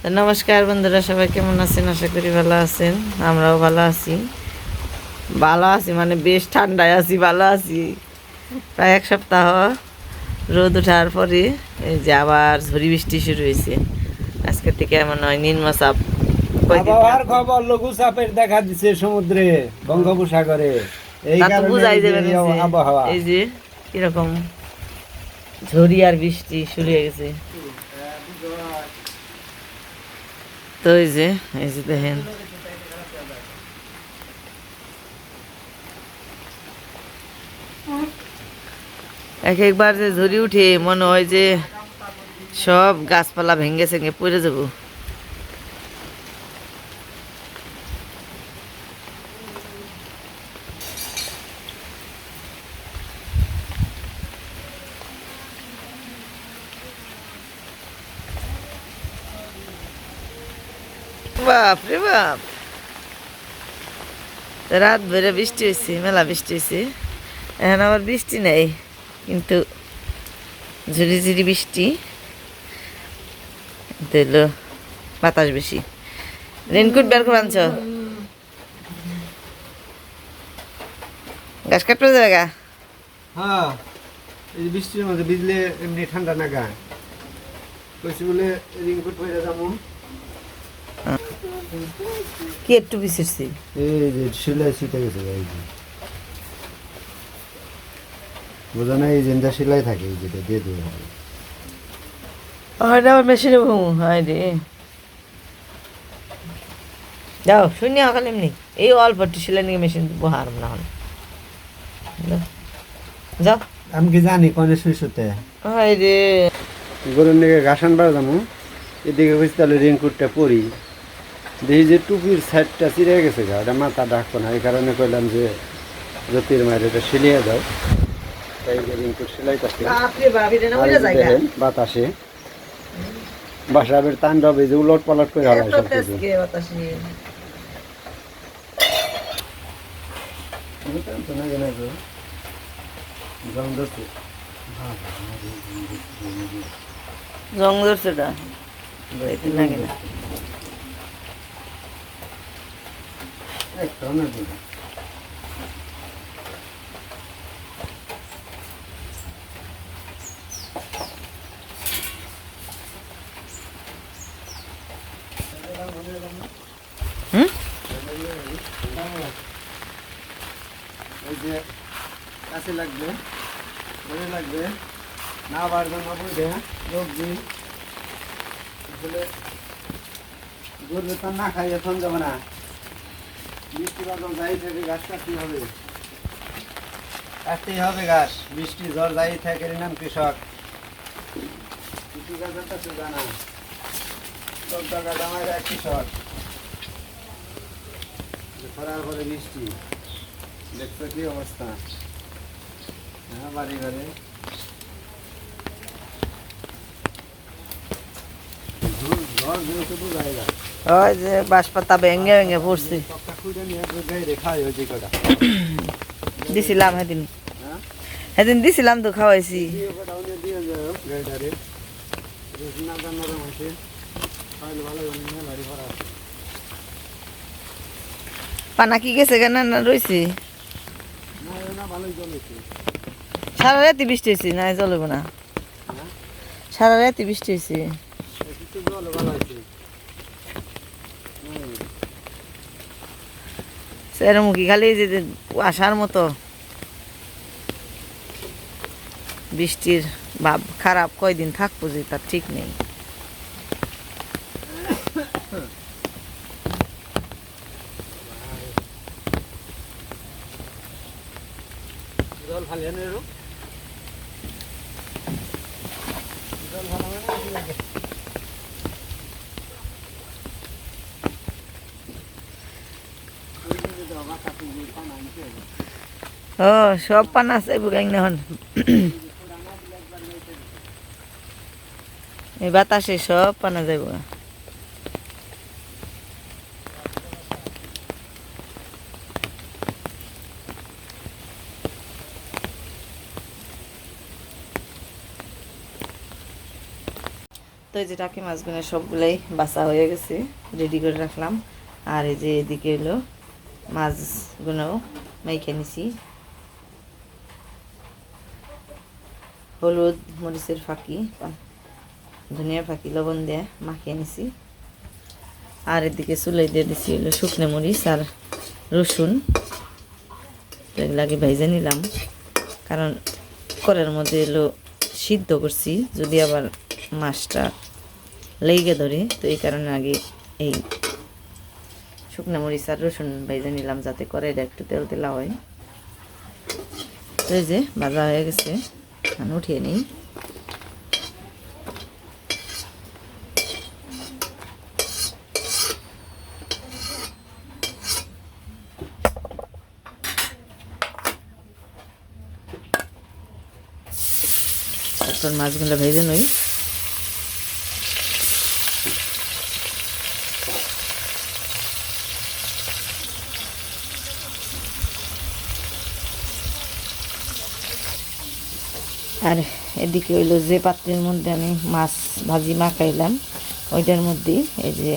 তো নমস্কার বন্ধুরা, সবাই কেমন আছেন? আশা করি ভালো আছেন। আমরাও ভালো আছি মানে বেশ ঠান্ডায় আছি, ভালো আছি। প্রায় এক সপ্তাহ রোদ ওঠার পরে এই যে আবার ঝড়ি বৃষ্টি শুরু হয়েছে। আজকে থেকে এমন হয় নিম্নচাপ আবহাওয়ার খবর লঘু চাপের দেখা দিচ্ছে সমুদ্রে, বঙ্গোপসাগরে। এই তা তো কারণে বুঝাই এই যে যাবে এই আবহাওয়া। এই যে কিরকম ঝড়ি আর বৃষ্টি শুরু হয়ে গেছে। তো এই যে দেখেন একবার যে ঝরি উঠে মনে হয় যে সব গাছপালা ভেঙে সেঙে পড়ে যাব। বাপ রে বাপ, রাত ভরে বৃষ্টি হয়েছে, মেলা বৃষ্টি হয়েছে। এখন আবার বৃষ্টি নেই, কিন্তু ঝুড়ি ঝুড়ি বৃষ্টি দিল, বাতাস বেশি। রেনকোট বের করে আনছ? গাছ কাটতে যাবে গা? হ্যাঁ, এই বৃষ্টির মধ্যে ভিজলে এমনি ঠান্ডা না গায়ে। কইছি বলে রেইনকোট পরে যাবো। কি একটু বিছিরছি? এই যে সেলাই ছিটে গেছে এই যে। বোঝা না, এই যেটা সেলাই থাকে এই যেটা দিয়ে দেওয়া হবে। হয় না, আমার মেশিনে ঘুমু হয় রে। যাও শুনি খালি এমনি এই অল্প একটু সেলাই নিয়ে মেশিন বহার না হলে যাও। আমি কি জানি কনে শুইতে হয় রে, গরুর দিকে ঘাস আনবার যাবো, এদিকে কইছি তাহলে রেইনকোটটা পরি। দেখি যে টুপির সাইডটা চিরে গেছে গা, ওটা মাথা ঢাকবো না। এই কারণে কইলাম যে জ্যোতির মায়ের এটা সিলিয়ে দাও। তাই যে রেইনকোট সেলাই করতে বাপরে বাপ, এটা না বলে জায়গা বাতাসে বাসাবের তাণ্ডব, এই যে উলট পালট করে হারায় সব কিছু। তেজকে বাতাস নিয়ে জং ধরছে এটা লাগে না। হুম, এই যে কাছে লাগবে, মনে লাগবে না বার জন্য বুঝে সবজি আসলে গরু বেতন না খাই এখন যাবে না। বৃষ্টি বাদল যাই থেকে গাছ কাটতেই হবে, কাটতেই হবে গাছ। বৃষ্টি ঝড় যাই থাকে নাম কৃষক। কৃষিকাজের কাছে জানা সব জায়গা জামাই যায় কৃষক। খরার পরে বৃষ্টি, দেখছো কি অবস্থা? হ্যাঁ, বাড়ি ঘরে ঝড় যেহেতু জায়গা ওই যে বাঁশপাতা ভেঙে ভেঙে পড়ছে। পক্কা খুঁজে নিয়ে গায়ে রেখাই হয়েছে কটা। দিছিলাম সেদিন, হ্যাঁ, সেদিন দিছিলাম তো খাওয়াইছি। দিয়ে কটা উনি দিয়ে যাও গাড়িটারে না জানার মাসে ফাইল ভালো বাড়ি ভরা আছে। পানা কি গেছে কেন না রয়েছে? না না, ভালোই চলেছে। সারা রাতি বৃষ্টি হয়েছে, না চলবে না। হ্যাঁ, সারা রাতি বৃষ্টি হয়েছে। কিছু জল ভালো আছে। সেরমুখী খালি যে আসার মতো বৃষ্টির ভাব খারাপ, কয়দিন থাকবো যে তার ঠিক নেই। জল ফালিয়ে নেই জল ফালাবে না। ও সব পানা চাইব গাই না হন এই বাতাসে সব পানা যাইব। তো এই যে টাকি মাছগুলো সবগুলাই বাছা হয়ে গেছে, রেডি করে রাখলাম। আর এই যে এদিকে হলো মাছগুলো মেখে নিছি, হলুদ মরিচের ফাঁকি, ধনিয়া ফাঁকি, লবণ দিয়ে মাখিয়ে নিছি। আর এদিকে চুলাই দিয়ে দিছি হলো শুকনো মরিচ আর রসুন, তো এগুলাকে ভেজে নিলাম, কারণ কড়াইয়ের মধ্যে এলো সিদ্ধ করছি, যদি আবার মাছটা লেগে ধরে, তো এই কারণে আগে এই শুকনো মরিচ আর রসুন ভেজে নিলাম, যাতে কড়াইটা একটু তেল তেলা হয়। তো এই যে ভাজা হয়ে গেছে, আমি উঠিয়ে নিই। তারপর মাছগুলো ভেজে নই। আর এদিকে হইলো যে পাত্রের মধ্যে আমি মাছ ভাজি মাখাইলাম, ওইটার মধ্যে এই যে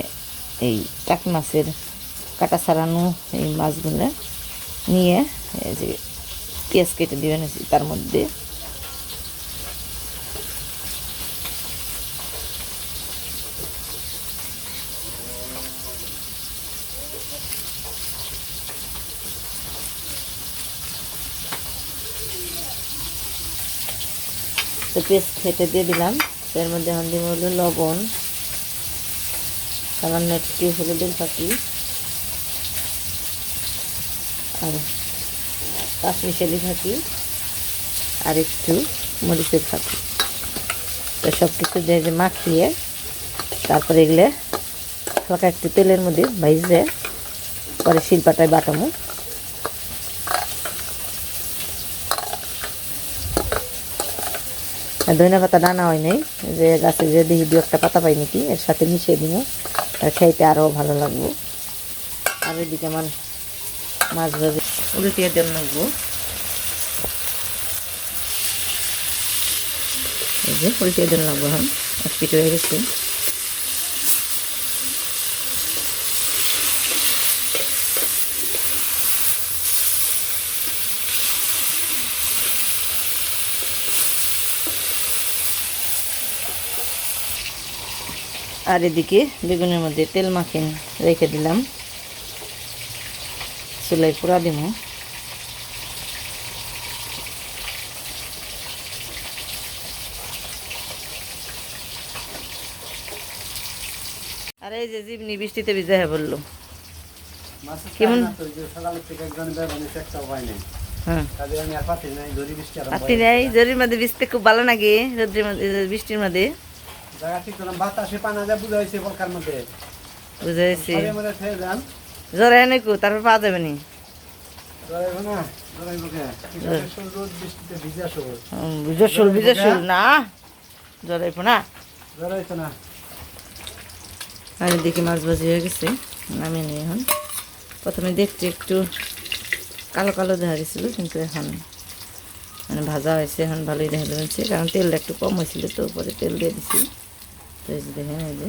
এই টাকি মাছের কাটা ছাড়ানো এই মাছগুলো নিয়ে এই যে পেঁয়াজ কেটে দিয়ে নিয়েছি তার মধ্যে। তো পেস্ট খেতে দিয়ে দিলাম, এর মধ্যে হলদি হলো লবণ, সামান্য একটু হলুদের ফাঁকি আর কাশ্মীরি ফাঁকি আর একটু মরিচের ফাঁকি। তো সব কিছু দিয়ে যে মাখিয়ে তারপরে এগুলো হালকা একটু তেলের মধ্যে ভাইজে পরে শিলপাটায় বাটামো। ধনিয়া পাতা ডানা হয় নাই, যে গাছে যে দেখি দু একটা পাতা পাই নাকি, এর সাথে মিশিয়ে দিব, আর খেতে আরও ভালো লাগবো। আর এদিকে আমার মাছ ভাজি উল্টিয়ে দেন লাগবো, এই যে উল্টিয়ে দেন লাগবো। এখন এক পিঠ হয়ে গেছে। আর এদিকে বেগুনের মধ্যে তেল মাখিয়ে রেখে দিলাম, চুলাই পুরা দিব। আর এই যে জিবনি বৃষ্টিতে ভিজে হয়ে বললো কেমন। হ্যাঁ পাতি নেই, জরির মধ্যে ভিজতে খুব ভালো লাগে, রোদ্রের মধ্যে বৃষ্টির মধ্যে বুঝাইছি। জ্বর এনে কো তারপর পাওয়া যাবে নি, ভিজা না জ্বরাইব না। আর দেখি মাছ ভাজি হয়ে গেছে, নামিয়ে নিয়ে এখন। প্রথমে দেখতে একটু কালো কালো দেখা গেছিলো, কিন্তু এখন মানে ভাজা হয়েছে, এখন ভালোই দেখা যাচ্ছে, কারণ তেলটা একটু কম হয়েছিল, তো উপরে তেল দিয়ে দিছি। তো এই যে দেখেন, এই যে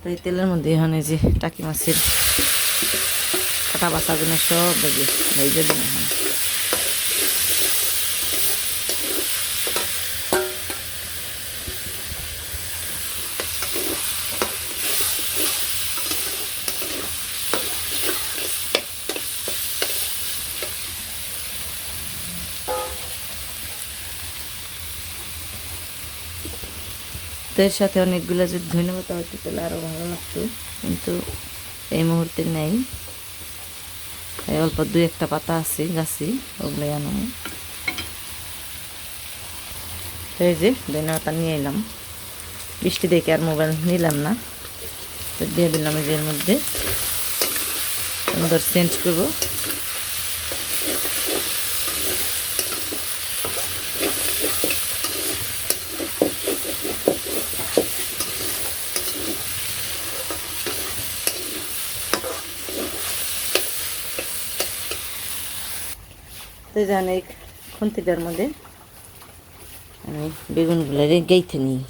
তো এই তেলের মধ্যে এখন এই যে টাকি মাছের কাটা বাচ্চাগুলো সব ভেজে দিন এখন। তো এর সাথে অনেকগুলো যদি ধন্যবাদ হয়তো তাহলে আরও ভালো লাগতো, কিন্তু এই মুহূর্তে নেই। এই অল্প দুই একটা পাতা আছে গাছে, ওগুলোই আনো। এই যে ধন্যবাদ নিয়ে এলাম, বৃষ্টি দেখে আর মোবাইল নিলাম না, তো দিয়ে দিলাম এই যে এর মধ্যে সুন্দর চেঞ্জ করবো। তো অনেক খুন্তিটার মধ্যে আমি বেগুনগুলো গেইতে নিই।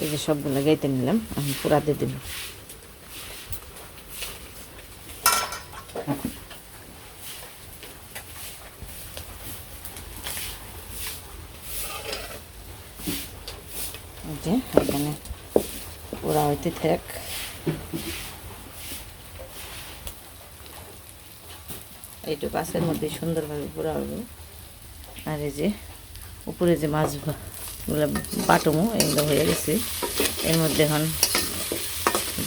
এই যে সবগুলো গাইতে নিলাম, আমি পুরা দিয়ে দেব। যে এখানে পুরা হইতে থাক। এইটুকু গাছের মধ্যে সুন্দরভাবে পুরা হবে। আর এই যে উপরে যে মাছগুলো বাটমো এগুলো হয়ে গেছে। এর মধ্যে এখন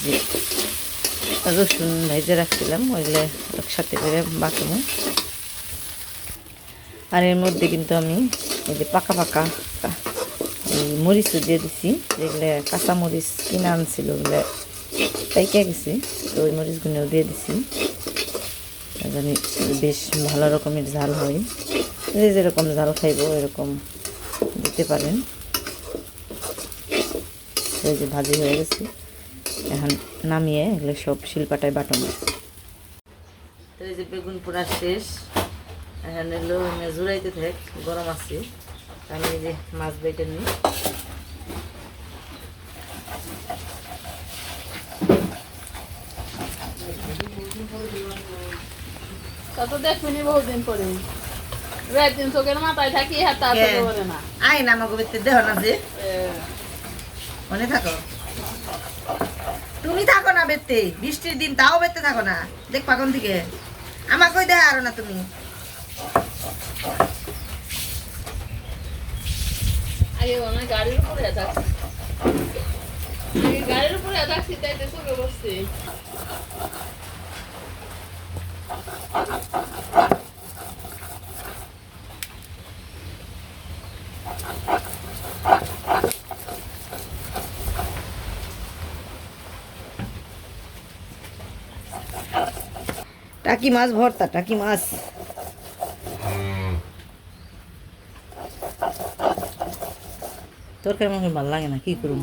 যে রসুন ভেজে রাখছিলাম ওইগুলো একসাথে করে বাটমো। আর এর মধ্যে কিন্তু আমি এই যে পাকা পাকা এই মরিচও দিয়ে দিছি, যেগুলো কাঁচা মরিচ কিনে আনছিল ওগুলো পাইকে গেছে, তো ওই মরিচগুলোও দিয়ে দিছি। জানি বেশ ভালো রকমের ঝাল হয়, যে যেরকম ঝাল খাইব এরকম দিতে পারেন। এই যে ভাজি হয়ে গেছে, এখন নামিয়ে এগুলো সব শিলপাটায় বাটানো। তো এই যে বেগুন পোড়া শেষ, এখন এগুলো জুড়াইতে থাক, গরম আছে। আমি এই যে মাছ বেটে নিই। তত দেখবেনি বহুদিন পরে একদিন চোখের মাথায় থাকি হাত করে না। আই না আমাকে বেতে দেহ না যে মনে থাকো, তুমি থাকো না বেতে, বৃষ্টির দিন তাও বেতে থাকো না, দেখ পাখন থেকে আমাকে ওই দেখা আরো না তুমি। আগে মনে গাড়ির উপরে থাকছি, আগে গাড়ির উপরে থাকছি তাই তো চোখে বসছি। টাকি মাছ ভর্তা, টাকি মাছ তরকারি মুখে ভালো লাগে না, কি করুন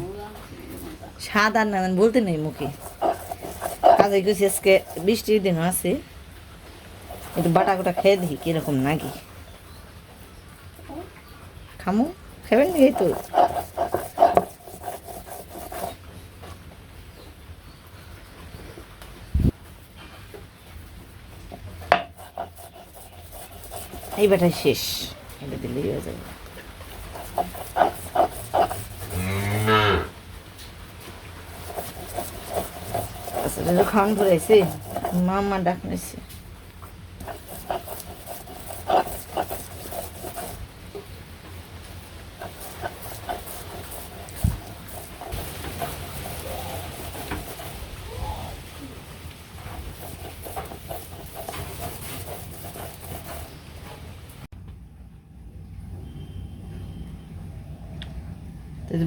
স্বাদ আর না বলতে নেই মুখে। কাজে গেছি আজকে, বৃষ্টির দিন আছে, একটু বাটা গোটা খেয়ে দেখি কিরকম নাকি। খামু খাবেন এই তো। এই বাটাই শেষ, এটা দিলেই হয়ে যাবে। আসলে খাওয়ান ঘুরাইছে, মামা ডাক নিয়েছে।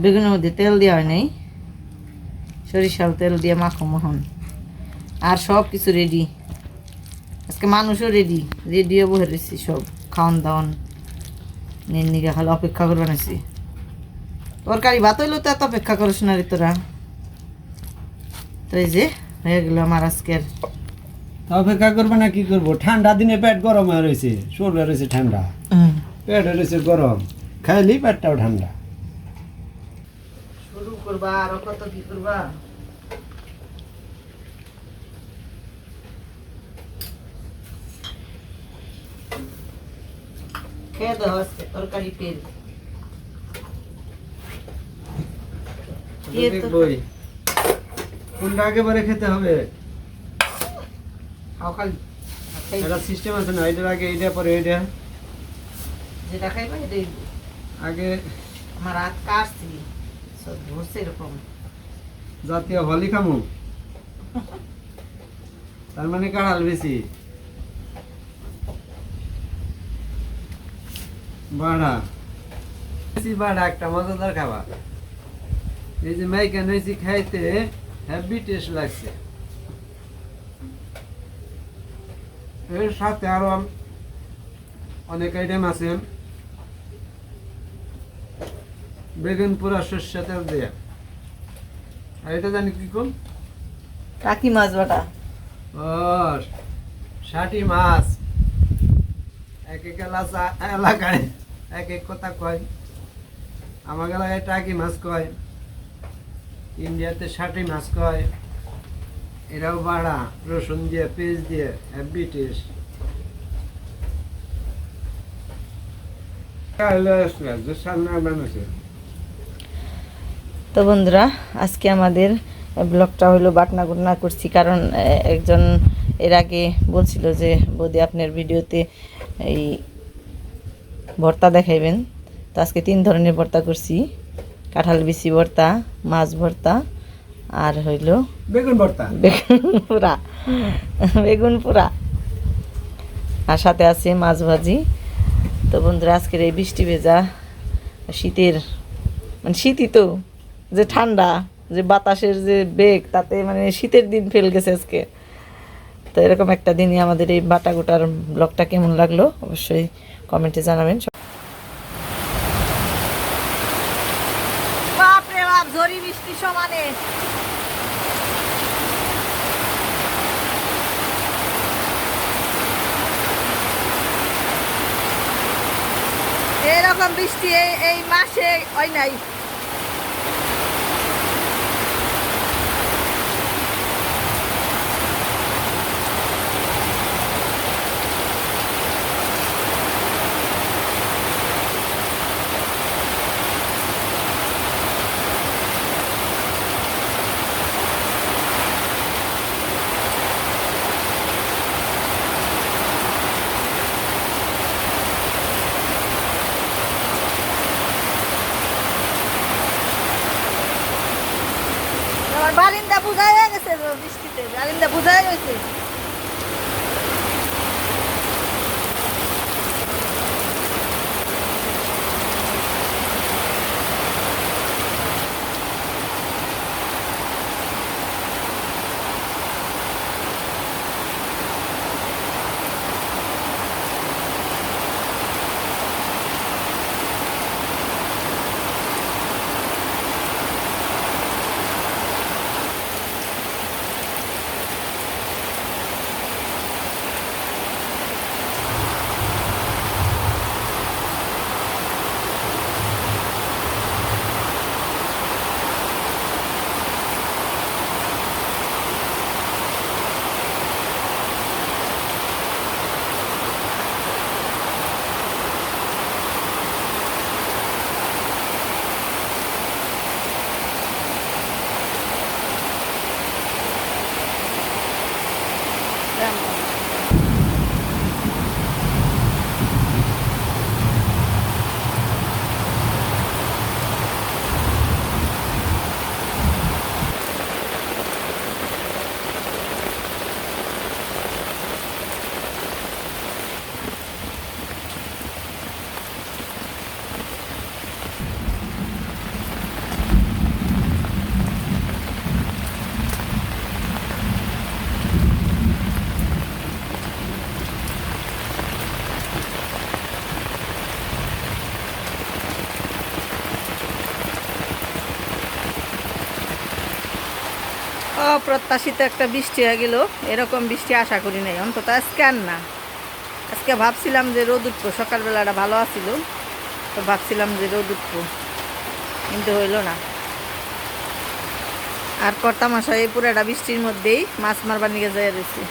বেগুনের মধ্যে তেল দেওয়া হয় নাই, সরিষার তেল দিয়ে মাখো মোহন। আর সব কিছু রেডি, আজকে মানুষও রেডিও বহে রয়েছি, সব খাওয়ান দাওয়ান নিয়ে নিগে খালি অপেক্ষা করে বানাইছি। তরকারি ভাত হইলেও তো এত অপেক্ষা করিস না রে তোরা। তো এই যে হয়ে গেল আমার আজকের। অপেক্ষা করবো না, কি করবো? ঠান্ডা দিনে পেট গরম হয়ে রয়েছে, শরীরে রয়েছে ঠান্ডা, পেট রয়েছে গরম, খাইলেই পেটটাও ঠান্ডা। শুরু করবা আরো কত কি করবা। খেয়ে দাও আজকে তরকারি পেল। দেখবই কোনটা একেবারে খেতে হবে, খাও খালি একটা সিস্টেম আছে না, এটার আগে এইটা পরে এইটা। যেটা খাইবা এটাই। আগে আমার হাত কাটছি সব ধরছে এরকম। জাতীয় হলি খামু, তার মানে কাঁড়াল বেশি বাড়া। বাড়া একটা মজাদার খাবার। এই যে মাইকান হয়েছি খাইতে হেভি টেস্ট লাগছে। এর সাথে আরো অনেক আইটেম আছে। বেগুন পুরা সর্ষে তেল দিয়ে। আর এটা জানি কি কোন? কাকি মাছ বাটা। ও ষাটি মাছ। এক এক এলাকায় এক এক কথা কয়। আমার এলাকায় টাকি মাছ কয়, ইন্ডিয়াতে ষাটি মাছ কয়। এরাও বাড়া রসুন দিয়ে পেঁয়াজ দিয়ে হেভি টেস্ট। তো বন্ধুরা, আজকে আমাদের ব্লগটা হলো বাটনা গুটনা করছি, কারণ একজন এর আগে বলছিল যে বৌদি আপনার ভিডিওতে এই ভর্তা দেখাইবেন। তো আজকে 3 ধরনের ভর্তা করছি, কাঁঠাল বিচি ভর্তা, মাছ ভর্তা, আর হইল বেগুন ভর্তা। বেগুন পোড়া, আর সাথে আছে মাছ ভাজি। তো বন্ধুরা, আজকের এই বৃষ্টি ভেজা শীতের, মানে শীতই তো, যে ঠান্ডা, যে বাতাসের যে বেগ, তাতে মানে শীতের দিন ফেল গেছে আজকে। তো এরকম একটা দিনই আমাদের এই বাটা গোটার ব্লগটা কেমন লাগলো অবশ্যই কমেন্টে জানাবেন। বাপরে বাপ, ঝড়ি বৃষ্টি সমানে। এরকম বৃষ্টি এই মাসে হয় নাই। আমার বারিন্দা বুঝাই হয়ে গেছে বৃষ্টিতে, বারিন্দা বুঝাই গেছে। অপ্রত্যাশিত একটা বৃষ্টি হয়ে গেল। এরকম বৃষ্টি আশা করি নাই, অন্তত আজকে আর না। আজকে ভাবছিলাম যে রোদ উঠবো, সকালবেলাটা ভালো আছিল, তো ভাবছিলাম যে রোদ উঠবো, কিন্তু হইল না। আর কর্তামশাই এই পুরাটা বৃষ্টির মধ্যেই মাছ মারবার নিয়ে যায় রয়েছে।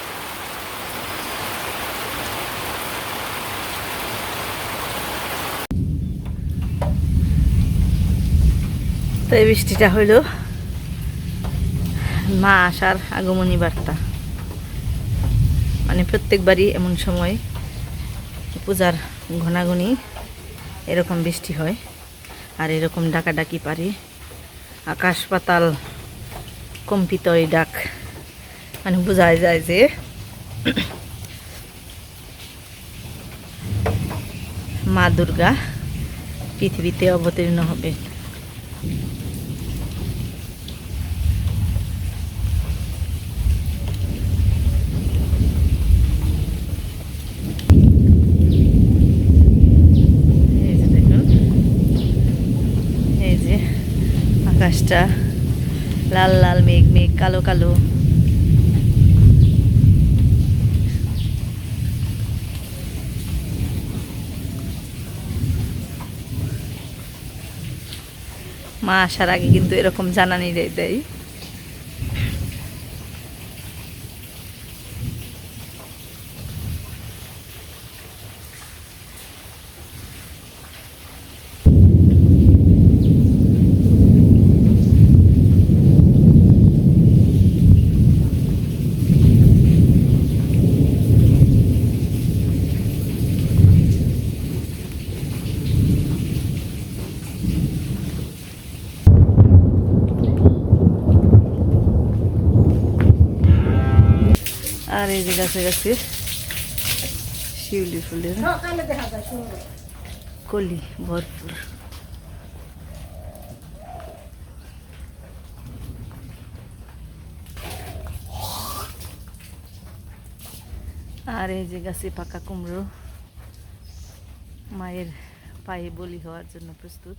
তো এই বৃষ্টিটা হইল মা আসার আগমনী বার্তা। মানে প্রত্যেকবারই এমন সময় পূজার ঘনাঘনি এরকম বৃষ্টি হয়, আর এরকম ডাকাডাকি পারে, আকাশ পাতাল কম্পিত এই ডাক, মানে বোঝাই যায় যে মা দুর্গা পৃথিবীতে অবতীর্ণ হবে। এই যে দেখুন, এই যে আকাশটা লাল লাল মেঘ মেঘ, কালো কালো। মা আসার আগে কিন্তু এরকম জানানি দেয়। আর এই যে গাছে গাছে শিউলি ফুলের কলি ভরপুর। আর এই যে গাছে পাকা কুমড়ো মায়ের পায়ে বলি হওয়ার জন্য প্রস্তুত।